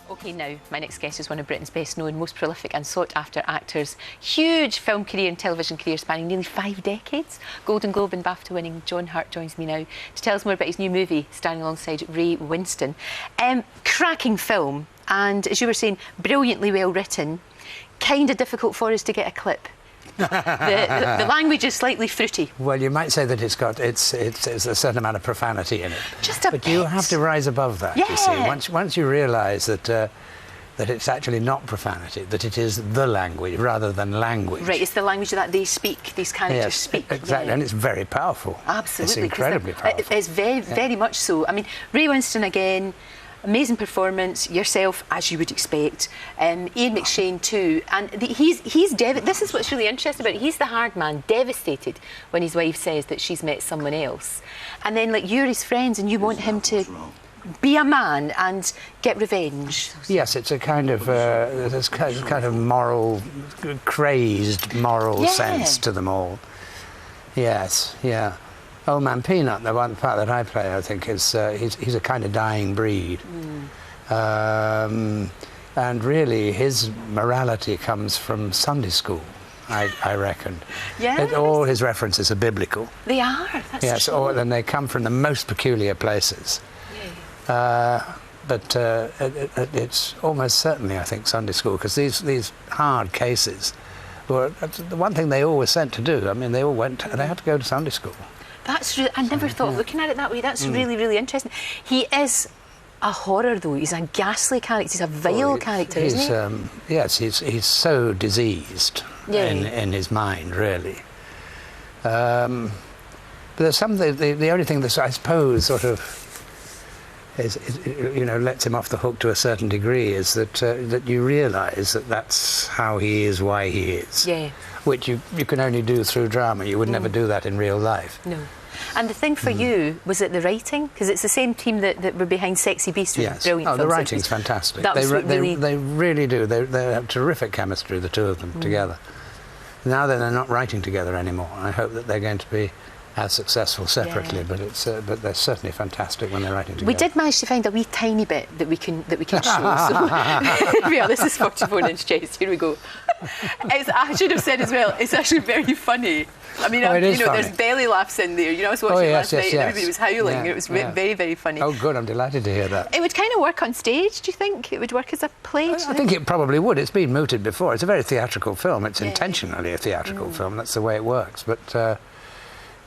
OK, now, my next guest is one of Britain's best-known, most prolific and sought-after actors. Huge film career and television career spanning nearly 5 decades. Golden Globe and BAFTA-winning John Hurt joins me now to tell us more about his new movie, starring alongside Ray Winstone. Cracking film, and, as you were saying, brilliantly well-written. Kind of difficult for us to get a clip. The language is slightly fruity. Well, you might say that it's a certain amount of profanity in it. Just a bit. But you have to rise above that, yeah. You see. Once you realise that it's actually not profanity, that it is the language rather than language. Right, it's the language that they speak, these characters speak. Exactly, yeah. And it's very powerful. Absolutely. It's incredibly powerful. It's very much so. I mean, Ray Winstone again, amazing performance, yourself, as you would expect, Ian McShane too, and this is what's really interesting about it. He's the hard man, devastated when his wife says that she's met someone else, and then like you're his friends and you want him to be a man and get revenge. Yes, it's a kind of there's kind of moral, crazed moral sense to them all. Yes, yeah. Old Man Peanut, the one part that I play, I think, is he's a kind of dying breed. And really, his morality comes from Sunday school, I reckon. Yes. All his references are biblical. They are, that's true. And they come from the most peculiar places. Yeah. But it's almost certainly, I think, Sunday school, because these hard cases were the one thing they all were sent to do. I mean, they had to go to Sunday school. That's really, I never thought of looking at it that way. That's really, really interesting. He is a horror, though. He's a ghastly character. He's a vile character, isn't he? Yes, he's so diseased in his mind, really. But there's something. The only thing that I suppose sort of lets him off the hook to a certain degree is that you realise that that's how he is, why he is. Yeah. Which you can only do through drama. You would never do that in real life. No. And the thing for you, was it the writing? Because it's the same team that were behind Sexy Beast, which was brilliant. Oh, the writing's fantastic. They really do. They have terrific chemistry, the two of them, together. Now that they're not writing together anymore, I hope that they're going to be as successful separately, but they're certainly fantastic when they're writing together. We did manage to find a wee tiny bit that we can show. So yeah, this is 44-inch chest. Here we go. I should have said as well, it's actually very funny. I mean, there's belly laughs in there. I was watching it last night and everybody was howling. It was very, very funny. Oh, good. I'm delighted to hear that. It would kind of work on stage, do you think? It would work as a play? I think it probably would. It's been mooted before. It's a very theatrical film. It's intentionally a theatrical film. That's the way it works. But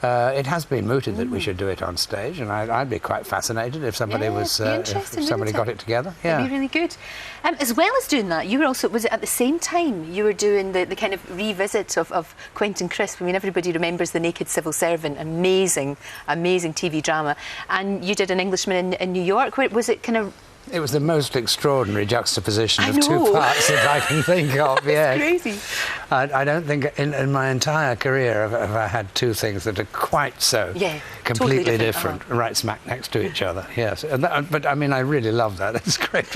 it has been mooted that we should do it on stage, and I'd be quite fascinated if somebody if somebody got it together. Yeah, it'd be really good. As well as doing that, you were also, was it at the same time you were doing the kind of revisit of Quentin Crisp? I mean, everybody remembers The Naked Civil Servant, amazing TV drama, and you did An Englishman in New York. Was it kind of? It was the most extraordinary juxtaposition of two parts that I can think of. Yeah, crazy. I don't think in my entire career have I had two things that are quite so completely totally different, right smack next to each other. Yes, but I mean, I really love that. It's great.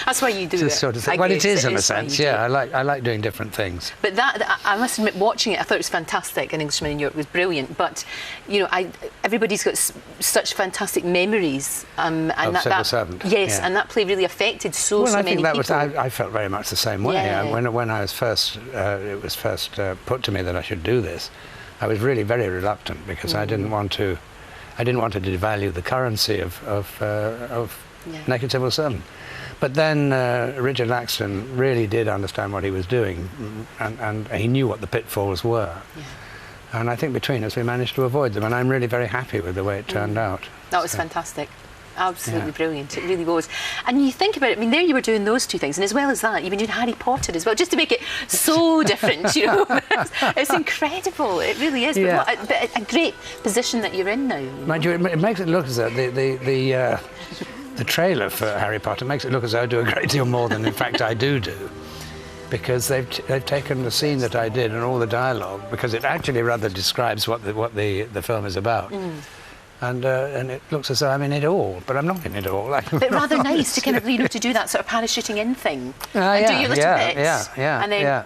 That's why you do it. Sort of thing. Well, it is in a sense. Yeah, I like doing different things. But that, I must admit, watching it, I thought it was fantastic. An Englishman in New York was brilliant. But everybody's got such fantastic memories. And Civil Servant. Yes, and that play really affected so many people. I felt very much the same way. Yeah. When I was first, it was first put to me that I should do this, I was really very reluctant because I didn't want to devalue the currency of Naked Civil Servant. But then Richard Laxton really did understand what he was doing, and he knew what the pitfalls were. Yeah. And I think between us we managed to avoid them, and I'm really very happy with the way it turned out. That was fantastic. Absolutely brilliant, it really was. And you think about it, I mean, there you were doing those two things, and as well as that, you've been doing Harry Potter as well, just to make it so different, It's incredible, it really is. Yeah. But a great position that you're in now. Mind you, it makes it look as though the trailer for Harry Potter makes it look as though I do a great deal more than in fact I do. Because they've taken the scene that I did and all the dialogue, because it actually rather describes what the film is about. And it looks as though I'm in it all, but I'm not in it all. But rather nice to kind of to do that sort of parachuting in thing. And do your little bits. Yeah. And then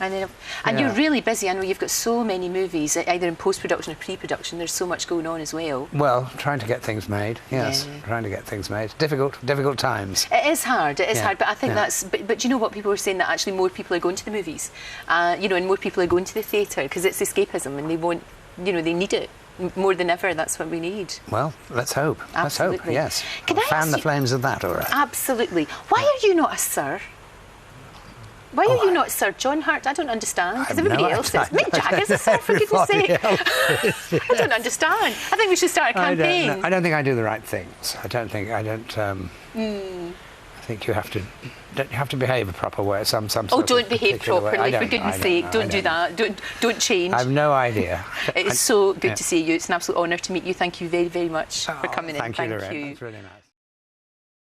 I know. And you're really busy. I know you've got so many movies, either in post-production or pre-production. There's so much going on as well. Well, trying to get things made, yes. Yeah. Trying to get things made. Difficult times. It is hard, hard. But I think that's... But you know what? People are saying that actually more people are going to the movies. You know, and more people are going to the theatre because it's escapism and they want... You know, they need it. More than ever, that's what we need. Well, let's hope. Absolutely. Let's hope, yes. Can I fan the flames of that, all right? Absolutely. Why are you not a Sir? Why are you not Sir John Hart? I don't understand. Because everybody else is. Mick Jagger's a Sir, for goodness sake. I don't understand. I think we should start a campaign. I don't think I do the right things. I think you have to behave a proper way. Some don't behave properly, for goodness sake. Don't do that. Don't change. I have no idea. It is so good to see you. It's an absolute honour to meet you. Thank you very, very much for coming in. Thank you, Lorraine. That's really nice.